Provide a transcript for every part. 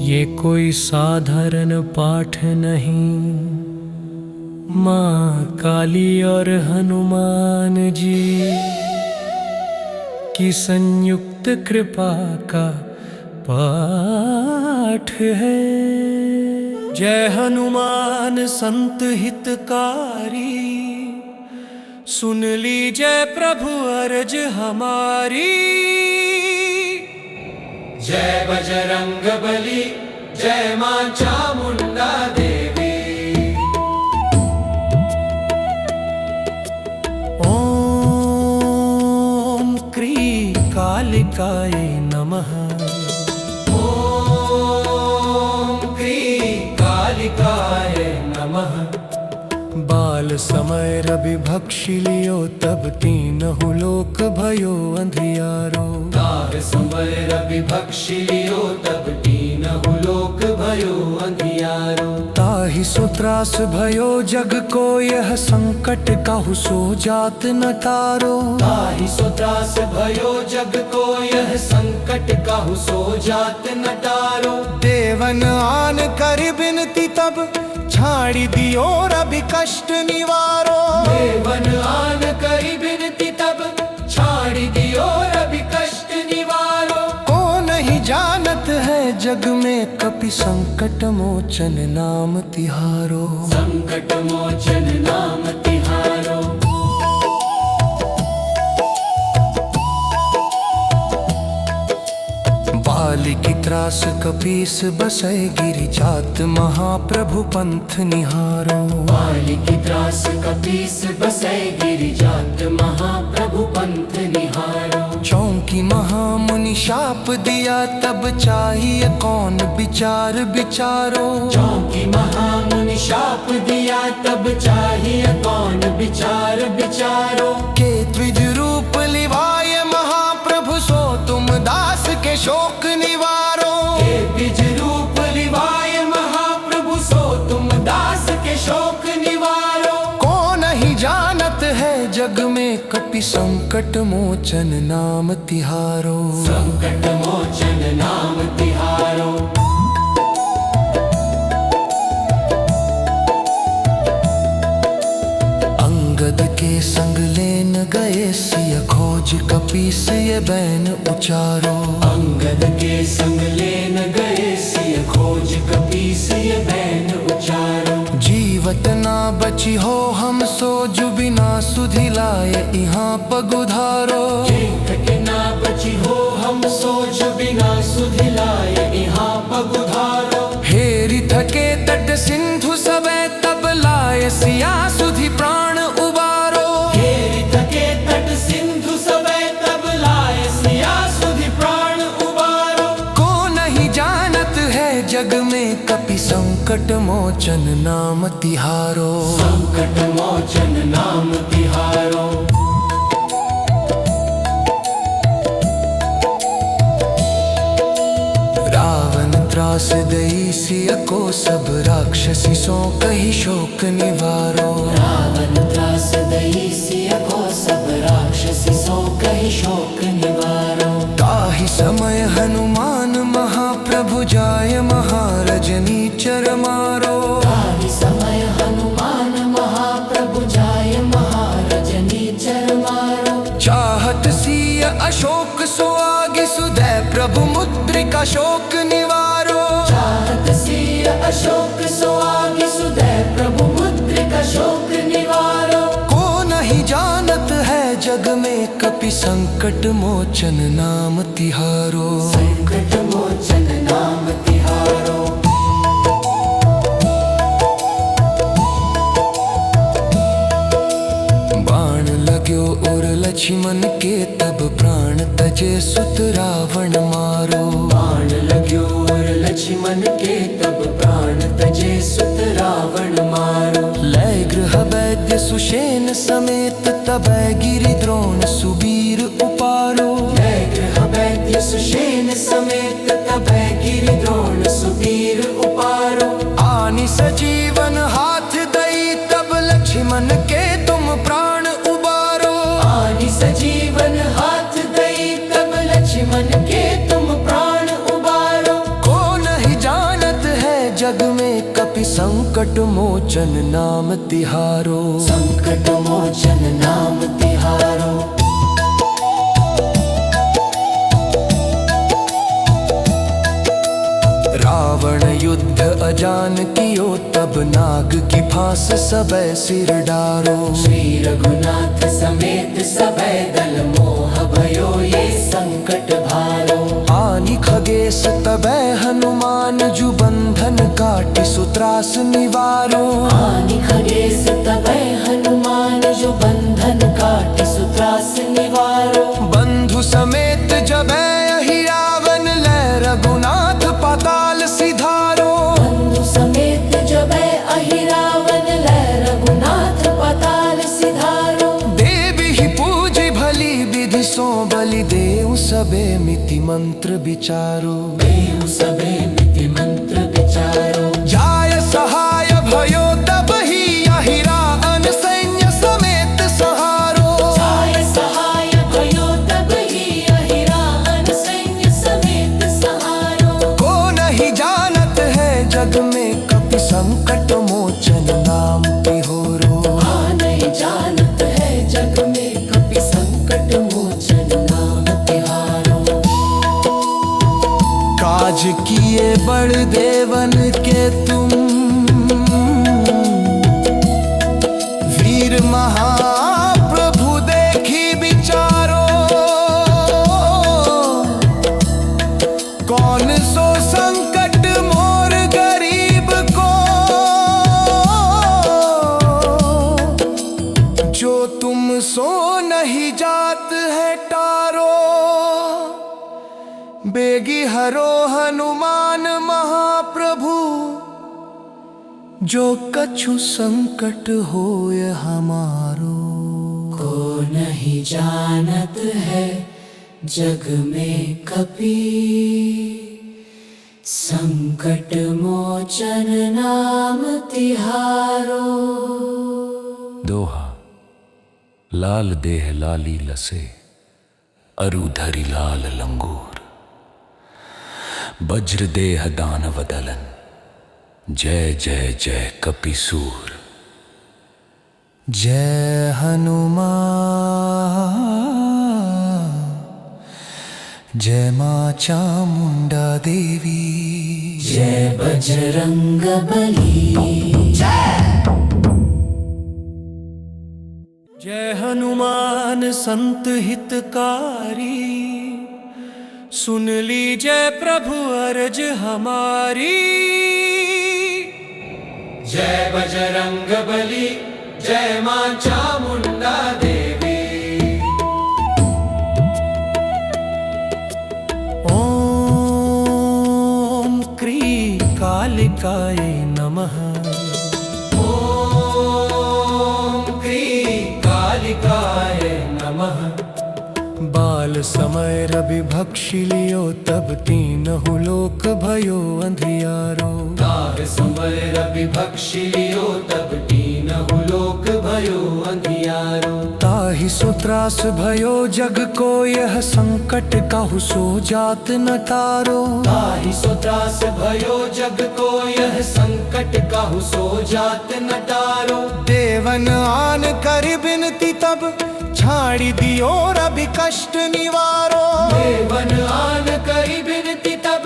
ये कोई साधारण पाठ नहीं, माँ काली और हनुमान जी की संयुक्त कृपा का पाठ है। जय हनुमान संत हितकारी, सुन लीजिए प्रभु अर्ज हमारी। जय बजरंग बली, जय मां चामुंडा देवी। ओम क्री कालिकाय नमः। ओम क्री कालिकाय नमः। बाल समय रवि भक्षि लियो, तब तीनहु लोक भयो अंधियारो। बाल समय रवि भक्षि लियो, तब तीनहु लोक भयो अंधियारो। ताहि सो त्रास भयो जग को, यह संकट काहू सो जात न तारो। ताहि सो त्रास भयो जग को, यह संकट काहू सो जात न तारो। देवन आन कर बिनती तब, छाड़ी दियो रवि कष्ट निवारो। देवन आन करी बिनती तब, छाड़ी दियो रवि कष्ट निवारो। को नहीं जानत है जग में, कपि संकट मोचन नाम तिहारो। संकट मोचन नाम तिहारो। बाली की त्रास कपीस बसै, गिरि जात महाप्रभु पंथ निहारो। बाली की त्रास कपीस बसै, गिरि जात महाप्रभु पंथ निहारो। चौंकी महामुनि शाप दिया, तब चाहिए कौन विचार विचारो। चौंकी महामुनि शाप दिया, तब चाहिए कौन विचार विचारो। के द्विज रूप लिवाय महाप्रभु, सो तुम दास के शोक निवारो। के द्विज रूप लिवाय महाप्रभु, सो तुम दास के शोक निवारो। को नहीं जानत है जग में, कपि संकट मोचन नाम तिहारो। संकट मोचन नाम तिहारो। अंगद के संग लेन गए, सिय खोज कपीस ये बैन उचारो। अंगद के संग लेन गए, सिय खोज कपीस ये बैन उचारो। जीवत ना बची हो हम सो, जो बिना सुधि लाए यहाँ पगुधारो। जीवत ना बची हो हम सो, जो बिना सुधि लाए यहाँ पगुधारो। हेरि थके तट सिंधु सबे, तब लाए सिया सुधि प्राण उबारो। हेरि थके तट सिंधु सबे, तब लाए सिया सुधि प्राण उबारो। को नहीं जानत है जग में, कपि संकट मोचन नाम तिहारो। संकट मोचन नाम तिहारो। रावण त्रास दई सिय को, सब राक्षसी सो कही शोक निवारो। रावण त्रास दई सिय को, सब राक्षसी सो कही शोक निवारो। ताहि समय हनुमान महाप्रभु, जाय महारजनी चर मारो। ताहि समय हनुमान महाप्रभु, जाय महारजनी चर मारो। चाहत सिय अशोक सो आगे, सुदय प्रभु मुद्रिका शोक निवारो। चाहत सिय अशोक सो आगे, सुदय प्रभु मुद्रिका शोक निवारो। को नहीं जानत है जग में, कपि संकट मोचन नाम तिहारो। संकट मोचन नाम तिहारो। बाण लाग्यो और लक्ष्मण के, तब प्राण तजे सुत रावण मारो। बाण लाग्यो और लक्ष्मण के, तब प्राण तजे सुत रावण मारो। लय गृह वैद्य सुषेण समेत, तब गिरि द्रोण सुबीर उपारो। लय गृह वैद्य सुषेण समेत, तब गिरि द्रोण सुबीर उपारो। आनि सजीवन हाथ दई, तब लक्ष्मण के तुम प्राण उबारो। आनि सजीवन हाथ दई, तब लक्ष्मण के तुम प्राण उबारो। को नहीं जा संकट मोचन नाम तिहारो, संकट मोचन नाम तिहारो। रावण युद्ध अजान कियो, तब नाग की फांस सबे सिर डारो। श्री रघुनाथ समेत सबे दल, मोह भयो ये संकट भारो। आनि खगेश तबे हनुमान, जु बंधन काटि सुत्रास निवारो। आनि खगेश तबे हनुमान, जो बंधन काटि सुत्रास निवारो। बंधु समेत जबे अहि रावण, लै रघुनाथ पाताल सिधारो। बंधु समेत जबे अहि रावण, लै रघुनाथ पाताल सिधारो। देवी ही पूजी भली विधि सो, बलि देउ सबे मिति मंत्र विचारो। देउ सबे मिति मंत्र विचारो। जाय सहाय भयो तब ही, अहि रावण सैन्य समेत सहारो। जाय सहाय भयो तब ही, अहि रावण सैन्य समेत सहारो। को नहीं जानत है जग में, कपि संकट मोचन नाम तिहोरो। नहीं जानत है जग में, कपि संकट मोचन नाम तिहारो। काज किए बड़ देवन के तुम, वीर महाप्रभु देखी विचारो। कौन सो संकट मोर गरीब को, जो तुम सो नहीं जात है टारो। बेगी हरो हनुमान महाप्रभु, जो कछु संकट होय हमारो। को नहीं जानत है जग में कपि, संकट मोचन नाम तिहारो। दोहा। लाल देह लाली लसे, अरु धरि लाल लंगूर। वज्र देह दानव दलन, जय जय जय कपिसूर। जय हनुमान, जय मां चामुंडा देवी। जय बजरंग बली। जय हनुमान संत हितकारी, सुन लीजय प्रभु अर्ज हमारी। जय बजरंग बली, जय मां चामुंडा देवी। ओम क्री कालिकाय नमः। ओम क्री कालिकाय नमः। बाल समय रवि भक्षि लियो, तब तीनहु लोक भयो अंधियारो। बाल समय रवि भक्षि लियो, तब तीनहु लोक भयो अंधियारो। ताहि सो त्रास भयो जग को, यह संकट काहू सो जात न टारो। ताहि सो त्रास भयो जग को, यह संकट काहू सो जात न टारो। देवन आन कर बिनती तब, छाड़ी दियो रवि कष्ट निवारो। देवन आन करी बिनती तब,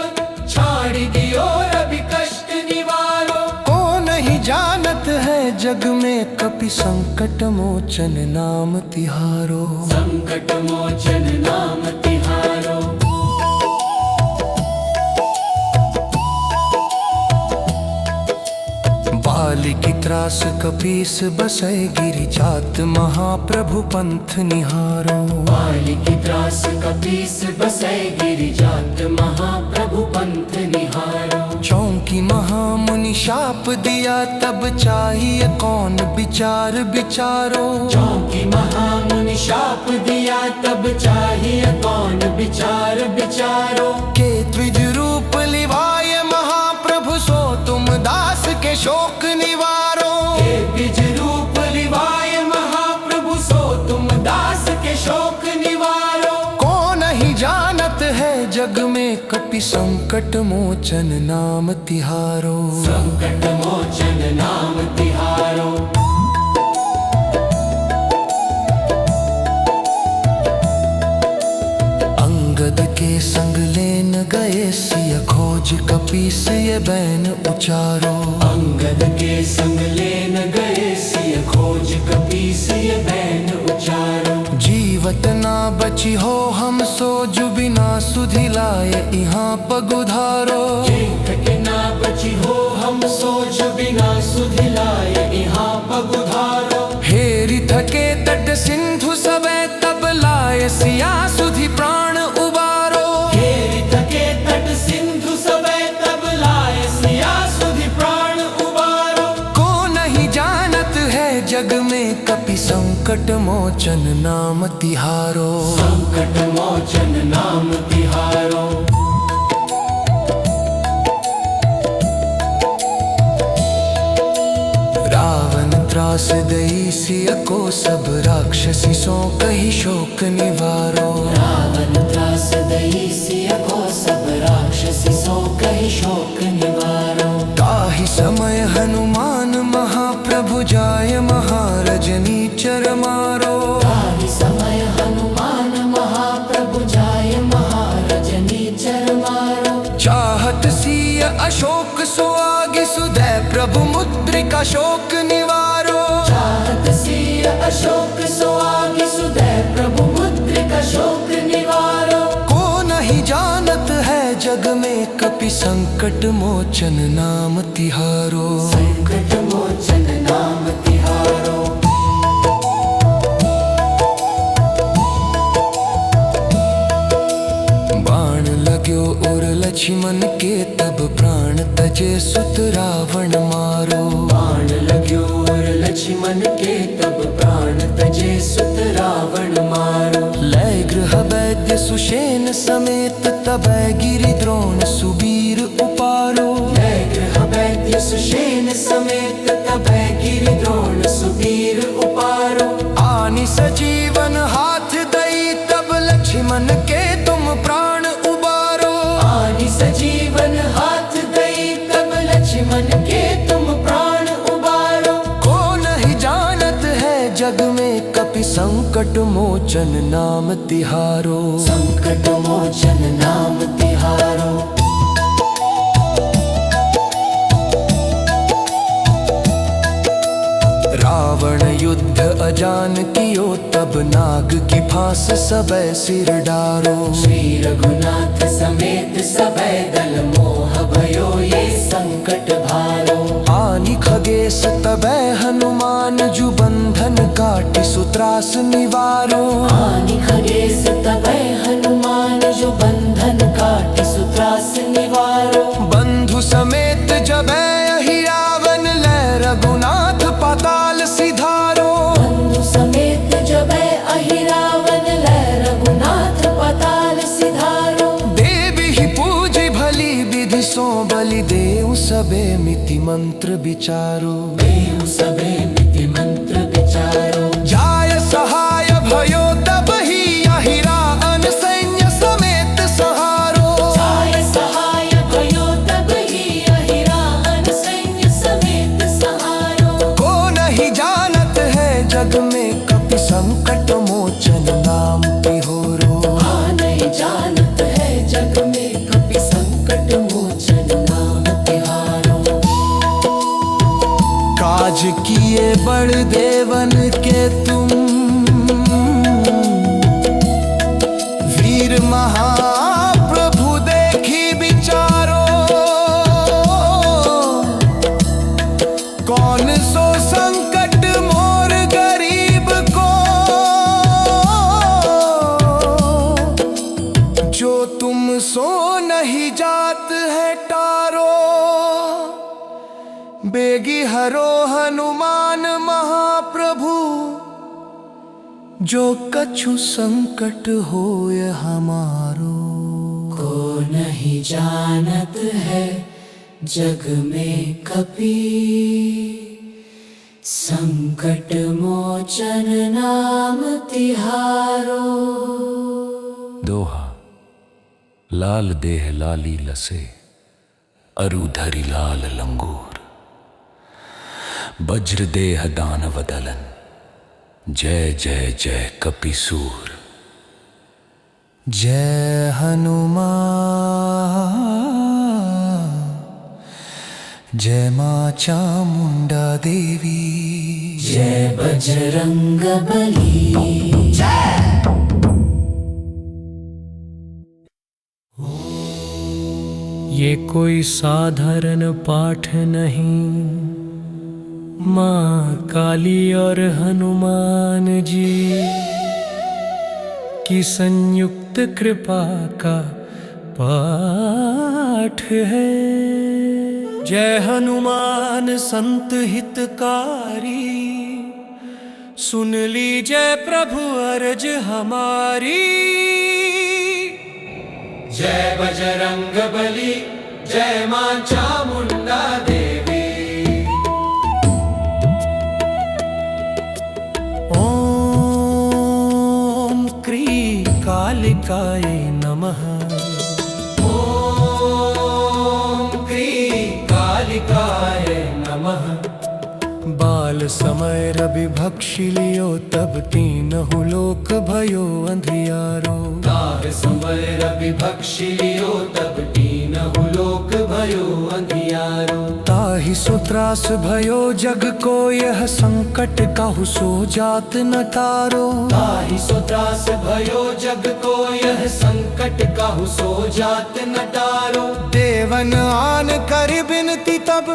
छाड़ी दियो रवि कष्ट निवारो। को नहीं जानत है जग में, कपि संकट मोचन नाम तिहारो। संकट मोचन नाम तिहारो। बाली की त्रास कपीस बसै, गिरि जात महाप्रभु पंथ निहारो। बाली की त्रास कपीस बसै, गिरि जात महाप्रभु पंथ निहारो। चौंकी महामुनि शाप दिया, तब चाहिए कौन विचार विचारो। चौंकी महामुनि शाप दिया, तब चाहिए कौन विचार विचारो। के द्विज रूप लिवाय महाप्रभु, सो तुम दास के शोक निवारो। के द्विज रूप लिवाय महाप्रभु, सो तुम दास के शोक निवारो। को नहीं जानत है जग में कट कपि संकट मोचन नाम तिहारो। संकट मोचन नाम तिहारो। अंगद के संग लेन गए सिय खोज कपि सिय बैन उचारो। अंगद के संग लेन गए सिय खोज कपि सिय बैन उचारो। जीवत ना बची हो हम सोज बिना सुधि लाए यहाँ पगुधारो। जीवत ना बची हो हम सोच बिना सुधि लाए यहाँ पगुधारो। हेरि थके तट सिंधु सबे तब लाए सिया सुधि प्राण उबारो। हेरि थके तट सिंधु सबे तब लाए सिया सुधि प्राण उबारो। को नहीं जानत है जग में कपि संकट मोचन नाम तिहारो। संकट मोचन नाम तिहारो। रावण त्रास दई सिय को सब राक्षसी सो कही शोक निवारो। रावण त्रास दई सिय को सब राक्षसी सो कही शोक निवारो। ताहि समय हनुमान महाप्रभु जाय महारजनी चर मारो। ताहि समय हनुमान महाप्रभु जाय महारजनी चर मारो। चाहत सिय अशोक सो आगे सुदय प्रभु मुद्रिका शोक निवारो। चाहत सिय अशोक सो आगे सुदय प्रभु मुद्रिका शोक निवारो। को नहीं जानत है जग में कपि संकट मोचन नाम तिहारो। संकट मोचन नाम तिहारो। बाण लाग्यो और लक्ष्मण के तब प्राण तजे सुत रावण मारो। बाण लाग्यो और लक्ष्मण के तब प्राण तजे सुत रावण मारो। लय गृह वैद्य सुषेण समेत तबै गिरि द्रोण सुबीर उपारो। लय गृह वैद्य सुषेण समेत तबै गिरि द्रोण सुबीर उपारो। आनि सजीवन हाथ दई तब लक्ष्मण के तुम प्राण उबारो। आनि सजीवन हाथ दई तब लक्ष्मण के तुम प्राण उबारो। को नहीं जानत है जग में कपि संकट मोचन नाम तिहारो। संकट मोचन नाम तिहारो। रावण युद्ध अजान कियो तब नाग की फांस सबे सिर डारो। श्री रघुनाथ समेत सबे दल मोह भयो ये संकट भारो। आनि खगेश तबै हनुमान जु बंधन काटि सुत्रास निवारो। आनि खगेश तबै हनुमान जो बंधन काटि सुत्रास निवारो। बंधु समेत जबै अहि रावण लय रघुनाथ पाताल सिधारो। बंधु समेत जबै अहि रावण लय रघुनाथ पाताल सिधारो। देवी ही पूजी भली विधि सो बलि देव सबे मिति मंत्र विचारो। देव सबे मिति मंत्र विचारो। जाय सहाय भयो तब ही अहि रावण सैन्य समेत सहारो। जाय सहाय भयो तब ही अहि रावण सैन्य समेत सहारो। को नहीं जानत है जग में कपि संकट मोचन नाम तिहोरो। नहीं जानत है जग में कपि संकट मोचन नाम तिहारो। काज किए बड़ देवन के तुम वीर महाप्रभु देखी विचारो। कौन सो संकट मोर गरीब को जो तुम सो नहीं जात है टारो। बेगी हरो हनुमान महाप्रभु जो कछु संकट होय हमारो। को नहीं जानत है जग में कपि संकट मोचन नाम तिहारो। दोहा लाल देह लाली लसे, अरुधरि लाल लंगूर। वज्र देह दानव दलन, जय जय जय कपिसूर। जय हनुमान, जय मां चामुंडा देवी, जय बजरंग बली। ये कोई साधारण पाठ नहीं, मां काली और हनुमान जी की संयुक्त कृपा का पाठ है। जय हनुमान संत हितकारी, सुन लीजिए प्रभु अर्ज हमारी। जय बजरंग बली, जय मां चामुंडा देवी। ओम क्री कालिकाय नमः। ओम क्री कालिकाय नमः। बाल समय रवि भक्षि लियो, तब तीनहु लोक भयो अंधियारो। बाल समय रवि भक्षि लियो, तब तीनहु लोक भयो अंधियारो। ताहि सो त्रास भयो जग को, यह संकट काहू सो जात न तारो। ताहि सो त्रास भयो जग को, यह संकट काहू सो जात न तारो। देवन आन कर बिनती, तब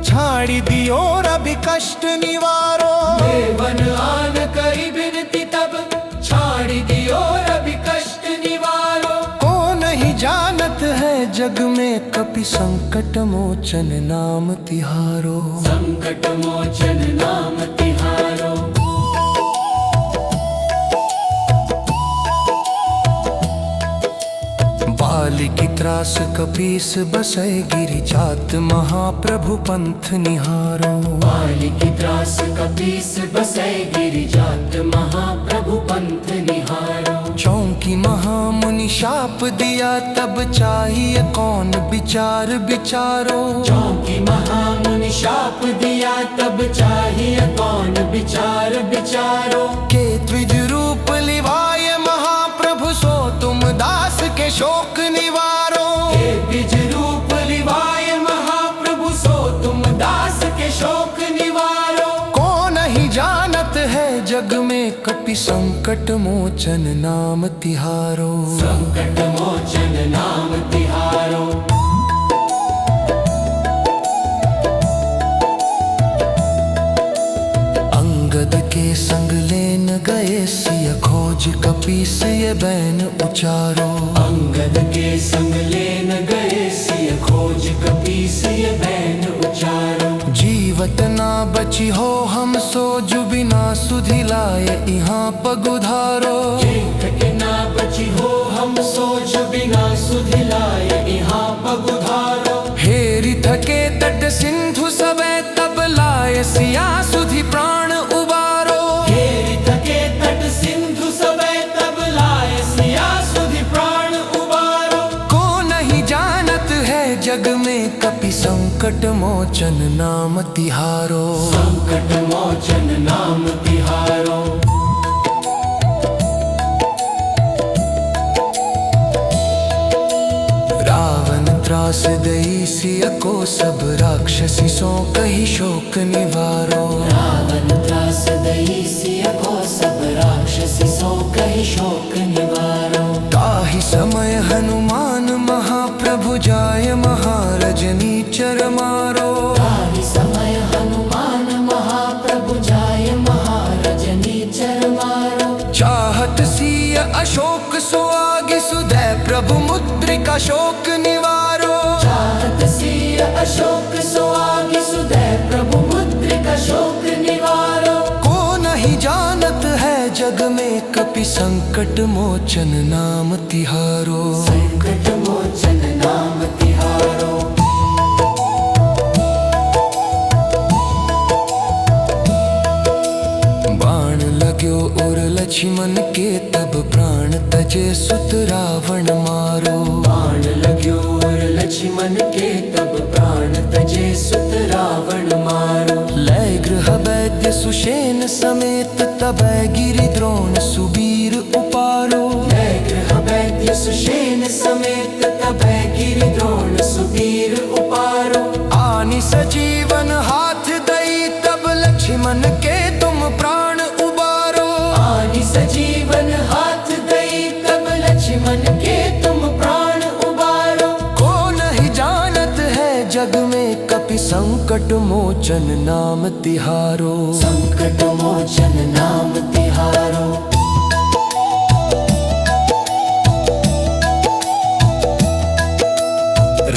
छाड़ी दियो रवि कष्ट निवारो। देवन आन करी बिनती, तब छाड़ी दियो रवि कष्ट निवारो। को नहीं जानत है जग में, कपि संकट मोचन नाम तिहारो। संकट मोचन नाम तिहारो। बाली की त्रास कपीस बसै, गिरि जात महाप्रभु पंथ निहारो। बाली की त्रास कपीस बसै, गिरि जात महाप्रभु पंथ निहारो। चौंकी महामुनि शाप दिया, तब चाहिए कौन विचार विचारो। चौंकी महामुनि शाप दिया, तब चाहिए कौन विचार विचारो। के द्विज रूप लिवाय महाप्रभु, सो तुम दास के शोक निवारो। के द्विज रूप लिवाय महाप्रभु, सो तुम दास के शोक निवारो। को नहीं जानत है जग में, कपि संकट मोचन नाम तिहारो। संकट मोचन नाम तिहारो। अंगद के संग लेन गए, सिय खोज कपीस ये बैन उचारो। अंगद के संग लेन गए, सिय खोज कपीस ये बैन उचारो। जीवत ना बची हो हम सो, जु बिना सुधि लाए यहाँ पगुधारो। के ना बची हो हम सोच, बिना सुधि लाए यहाँ पगुधारो। हेरि थके तट सिंधु सबे, तब लाए सिया सुधि प्राण उबारो। हेरि थके तट सिंधु सबे, तब लाए सिया सुधि प्राण उबारो। को नहीं जानत है जग में, कपि संकट मोचन नाम तिहारो। संकट मोचन नाम तिहारो। रावण त्रास दई सिय को, सब राक्षसी सो कही शोक निवारो। रावण त्रास दई सिय को, सब राक्षसी सो कही शोक निवारो। ताहि समय हनुमान महाप्रभु, जाय महारजनी चर मारो। ताहि समय हनुमान महाप्रभु, जाय महारजनी चर मारो। चाहत सिय अशोक सो आगे, सुदय प्रभु मुद्रिका शोक निवारो। चाहत सिय अशोक सो आगे, सुदय प्रभु मुद्रिका शोक निवारो। को नहीं जानत है जग में, कपि संकट मोचन नाम तिहारो। संकट मोचन नाम तिहारो। बाण लाग्यो और लक्ष्मण के, तब प्राण तजे सुत रावण मारो। बाण लक्ष्मण के तब प्राण तजे सुत रावण मारो। लय गृह वैद्य सुषेण समेत तबै गिरि द्रोण सुबीर उपारो। लय गृह वैद्य सुषेण समेत तबै गिरि द्रोण सुबीर उपारो। आनि सजीवन हाथ दई तब लक्ष्मण के तुम प्राण उबारो। आनि सजीवन हाथ दई तब लक्ष्मण के तुम प्राण उबारो। को नहीं जानत है जग में कपि संकट मोचन नाम तिहारो। संकट मोचन नाम तिहारो।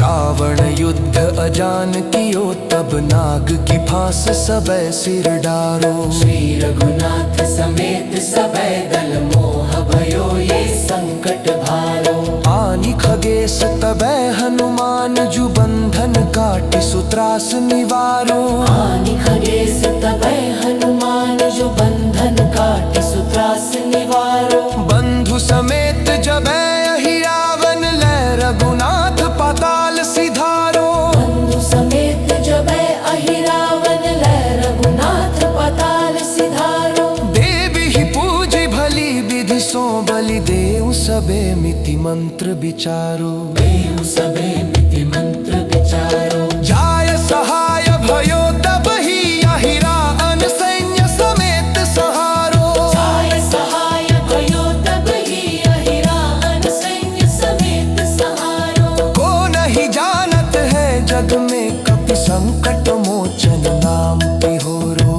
रावण युद्ध अजान कियो तब नाग की फांस सबे सिर डारो। श्री रघुनाथ समेत सबे दल मोह भयो ये संकट भारो। आनि खगेश तबै हनुमान जु बंधन काटि सुत्रास निवारो। आनि खगेश तबै हनुमान जो बंधन काटि सुत्रास निवारो। बंधु समेत जबै अहि रावण लय रघुनाथ पाताल सिधारो। बंधु समेत जबै अहि रावण लय रघुनाथ पाताल सिधारो। देवी ही पूजी भली विधि सो बलि देउ सबे मिति मंत्र विचारो। देव सबे मिति मंत्र विचारो। जाय सहाय भयो तब ही अहि रावण सैन्य समेत सहारो। जाय सहाय भयो तब ही अहि रावण सैन्य समेत सहारो। को नहीं जानत है जग में कपि संकट मोचन नाम तिहोरो।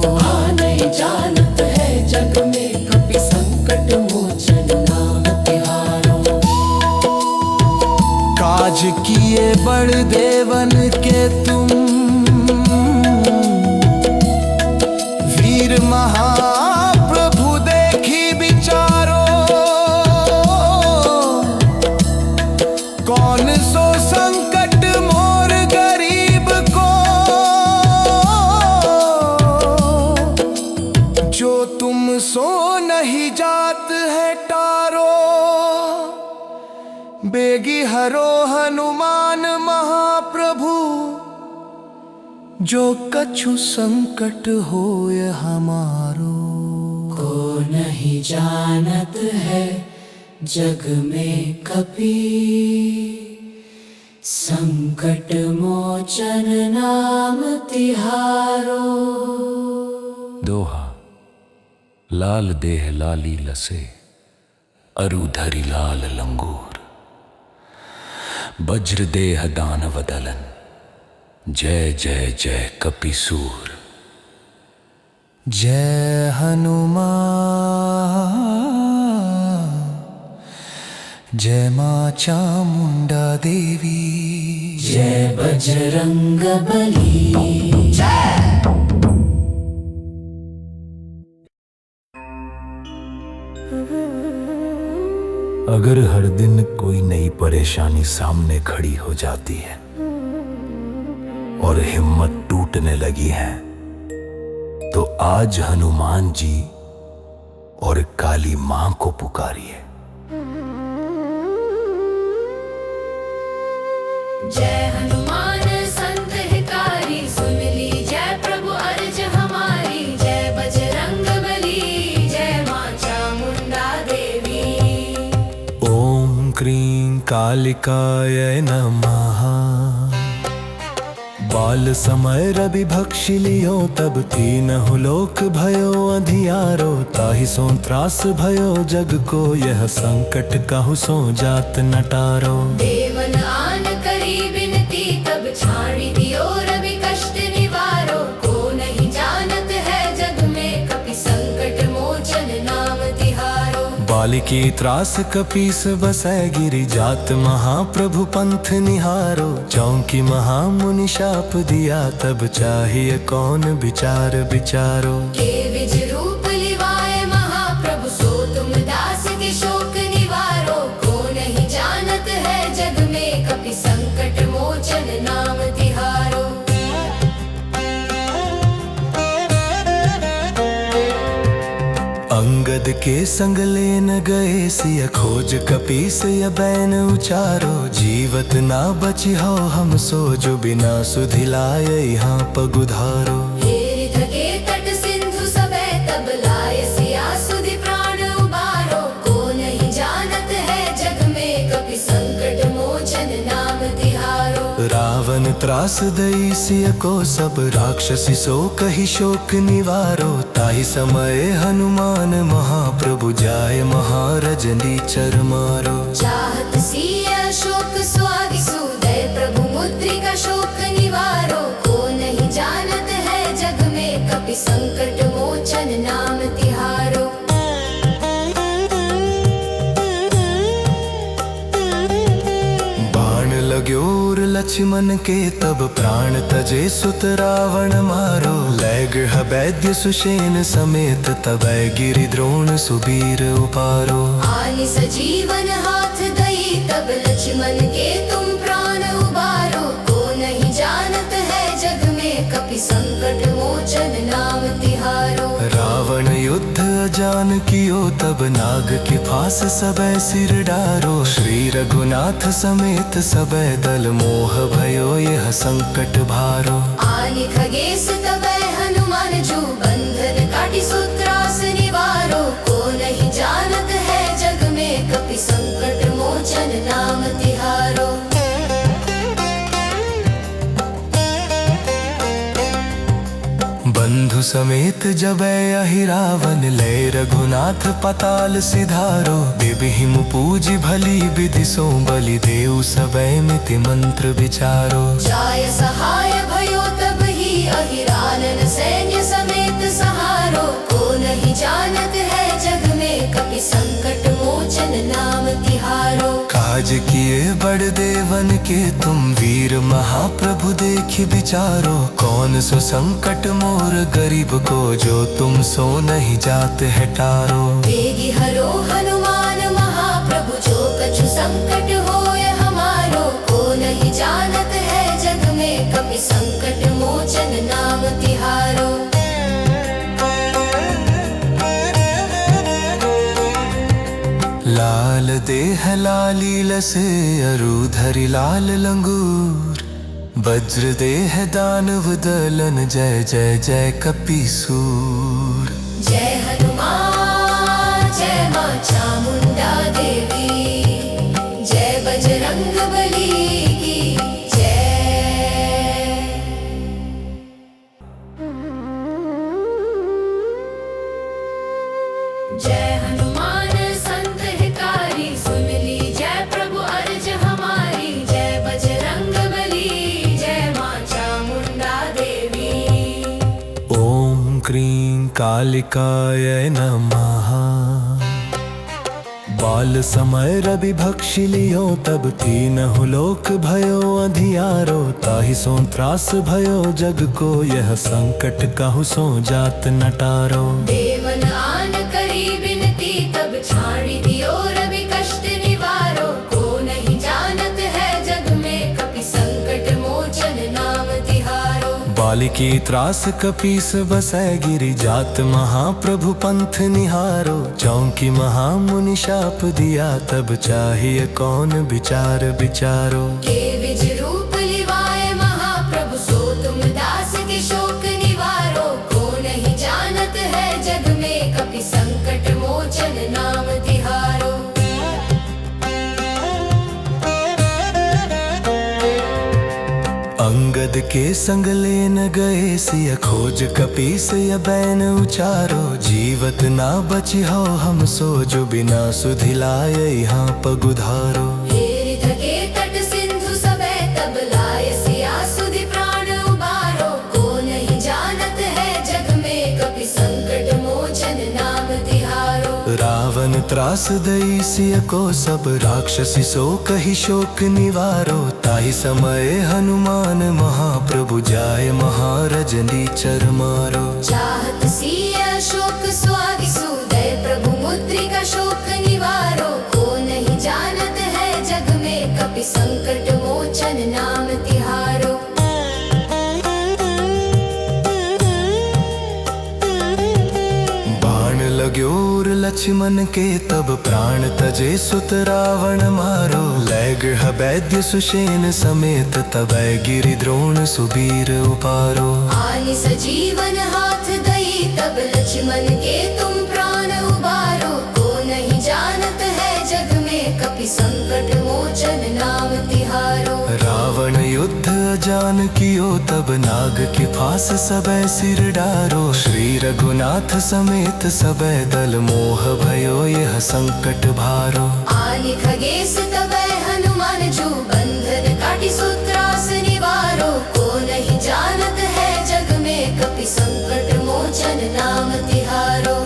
नहीं जानत है जग में कपि संकट मोचन नाम तिहारो। काज किए बड़ देवन के तुम वीर महाप्रभु देखी विचारो। कौन सो संकट मोर गरीब को जो तुम सो नहीं जात है टारो। बेगी हरो हनुमान महाप्रभु जो कछु संकट होय हमारो। को नहीं जानत है जग में कपि संकट मोचन नाम तिहारो। दोहा लाल देह लाली लसे अरु धरि लाल लंगूर। वज्र देह दानव दलन जय जय जय कपिसूर। जय हनुमान जय मां चामुंडा देवी। जय बजरंग बली। अगर हर दिन कोई नई परेशानी सामने खड़ी हो जाती है और हिम्मत टूटने लगी है, तो आज हनुमान जी और काली मां को पुकारिए। जय हनुमान संत हितारी सुन ली जय प्रभु अर्ज हमारी। जय बजरंग बली जय मां चामुंडा देवी। ओम क्रीं कालिकाय नमः। बाल समय रवि भक्षि लियो तब तीनहु लोक भयो अंधियारो। ताहि सो त्रास भयो जग को यह संकट कहु सो जात नटारो। देवन आन करी बिनती तब छाड़ी दियो रवि कष्ट निवारो। को नहीं जानत है जग में कपि संकट मोचन नाम तिहारो। बालिकी त्रास कपीस बसै गिरि जात महाप्रभु पंथ निहारो। चौंकी महामुनि शाप दिया तब चाहिए कौन विचार विचारो। के विज रूप लिवाए महाप्रभु सो तुम दास के शोक निवारो। को नहीं जानत है जग में कपि संकट मोचन नाम तिहारो। अंगद के संग लेन गए सिय खोज कपीस य बैन उचारो जीवत ना बची हो हम सो जो बिना सुधिलाय यहाँ पगुधारो हेरि थके तट सिंधु सबे तब लाय सिया सुधि प्राण उबारो को नहीं जानत है जग में कपि संकट मोचन नाम तिहारो रावण त्रास दई सिय को सब राक्षसी सो कही शोक निवारो ताहि समय हनुमान महाप्रभु जाय महारजनी चर मारो चाहत सिया शोक स्वादि सुदय प्रभु मुद्रिका शोक निवारो को नहीं जानत है जग में कपि संकट मोचन नाम तिहारो बाण लाग्योर लक्ष्मण के तब प्राण तजे सुत रावण मारो लैग वैद्य सुषेण समेत तबै गिरि द्रोण सुबीर उपारो आनि सजीवन हाथ दई तब लक्ष्मण के तुम प्राण उबारो को नहीं जानत है जग में कपि संकट मोचन नाम तिहारो रावण युद्ध अजान कियो तब नाग के फास सबै सिर डारो श्री रघुनाथ समेत सबै दल मोह भयो यह संकट भारो आनि खगेश तबै हनुमान जो बंधन काटी सूत्रास निवारो को नहीं जानत है जग में कपि संकट मोचन नाम तिहारो बंधु समेत जबै अहि रावण लय रघुनाथ पताल सिधारो बिभिम पूज भली विधि सो बलि देव सबै मिति मंत्र विचारो जाय सहाय भयो तब ही अहिरानन सैन्य समेत सहारो को नहीं जानत है जग में कपि संकट मोचन नाम तिहारो काज किए बड़ देवन के तुम वीर महाप्रभु देखि विचारो कौन सो संकट मोर गरीब को जो तुम सो नहीं जात है टारो वेगी हरो हनुमान महाप्रभु जो कछु संकट होय हमारो को नहीं जानत है जग में कपि संकट मोचन नाम तिहारो लाल देह लाली लसे अरुधरि लाल लंगूर वज्र देह दानव दलन जय जय जय कपीसूर जय हनुमान जय मां चामुंडा देवी जय बजरंग बली की जय जय हनुमान संत हितारी सुन ली जय प्रभु अर्ज हमारी जय बजरंग बली जय मां चामुंडा देवी ओम क्रीं कालिकाय नमः बाल समय रवि भक्षि लियो तब तीनहु लोक भयो अंधियारो ताहि सो त्रास भयो जग को यह संकट कहु सो जात नटारो देवन आन करी बिनती तब छाड़ी दियो रवि कष्ट निवारो को नहीं जानत है जग में कपि संकट मोचन नाम तिहारो बालिकी त्रास कपीस बसै गिरि जात महाप्रभु पंथ निहारो चौंकी महामुनि शाप दिया तब चाहिए कौन विचार विचारो के विज रूप लिवाए महाप्रभु सो तुम दास के शोक निवारो को नहीं जानत है जग में कपि संकट मोचन नाम तिहारो अंगद के संग लेन गए सिय खोज कपीस य बैन उचारो जीवत ना बची हो हम सो जो बिना सुधिलाय यहाँ पगुधारो हेरि थके तट सिंधु सबे तब लाय सिया सुधि प्राण उबारो को नहीं जानत है जग में कपि संकट मोचन नाम तिहारो रावण त्रास दई सिय को सब राक्षसी सो कही शोक निवारो ताहि समय हनुमान महाप्रभु जाय महारजनी चर मारो चाहत सिया शोक स्वादि सुदय प्रभु मुद्रिका शोक निवारो को नहीं जानत है जग में कपि संकट मोचन नाम तिहारो बाण लाग्योर लक्ष्मण के तब प्राण तजे सुत रावण मारो। लय गृह वैद्य सुषेण समेत तब गिरि द्रोण सुबीर उपारो। आनि सजीवन हाथ दई तब लक्ष्मण के तुम प्राण उबारो। को नहीं जानत है जग में कपि संकट मोचन नाम तिहारो। रावण युद्ध अजान कियो तब नाग के फांस सबे सिर डारो। श्री रघुनाथ समेत सबे दल मोह भयो यह संकट भारो। आनि खगेश तबै हनुमान जो बंधन काटी सूत्रास निवारो। को नहीं जानत है जग में कपि संकट मोचन नाम तिहारो।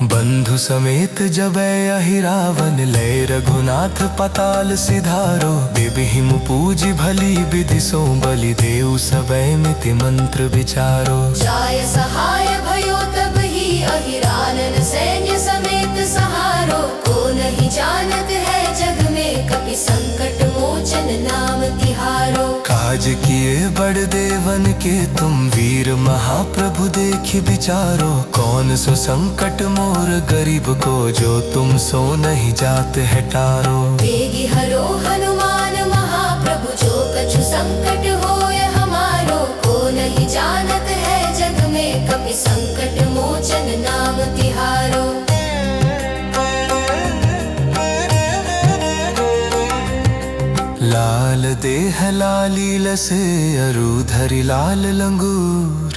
बंधु समेत जबै अहि रावण लय रघुनाथ पताल सिधारो। बिभिम पूजि भली विधि सो बलि देउ सबै मिति मंत्र विचारो। जाय सहाय भयो तब ही अहिरानन सैन्य समेत सहारो। को नहीं जानत है जग में कपि संकट मोचन नाम तिहारो। काज किए बड़ देवन के तुम वीर महाप्रभु देखि विचारो। कौन सो संकट मोर गरीब को जो तुम सो नहीं जात है टारो। वेगी हरो हनुमान महाप्रभु जो कछु संकट होय हमारो। को नहीं जानत है जग में कपि संकट मोचन नाम तिहारो। लाल देह लाली लसे अरुधरि लाल लंगूर।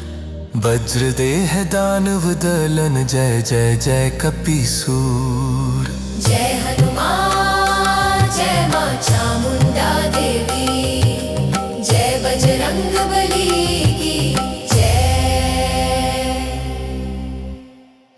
वज्र देह दानव दलन जय जय जय कपीसूर। जय हनुमान जय मां चामुंडा देवी।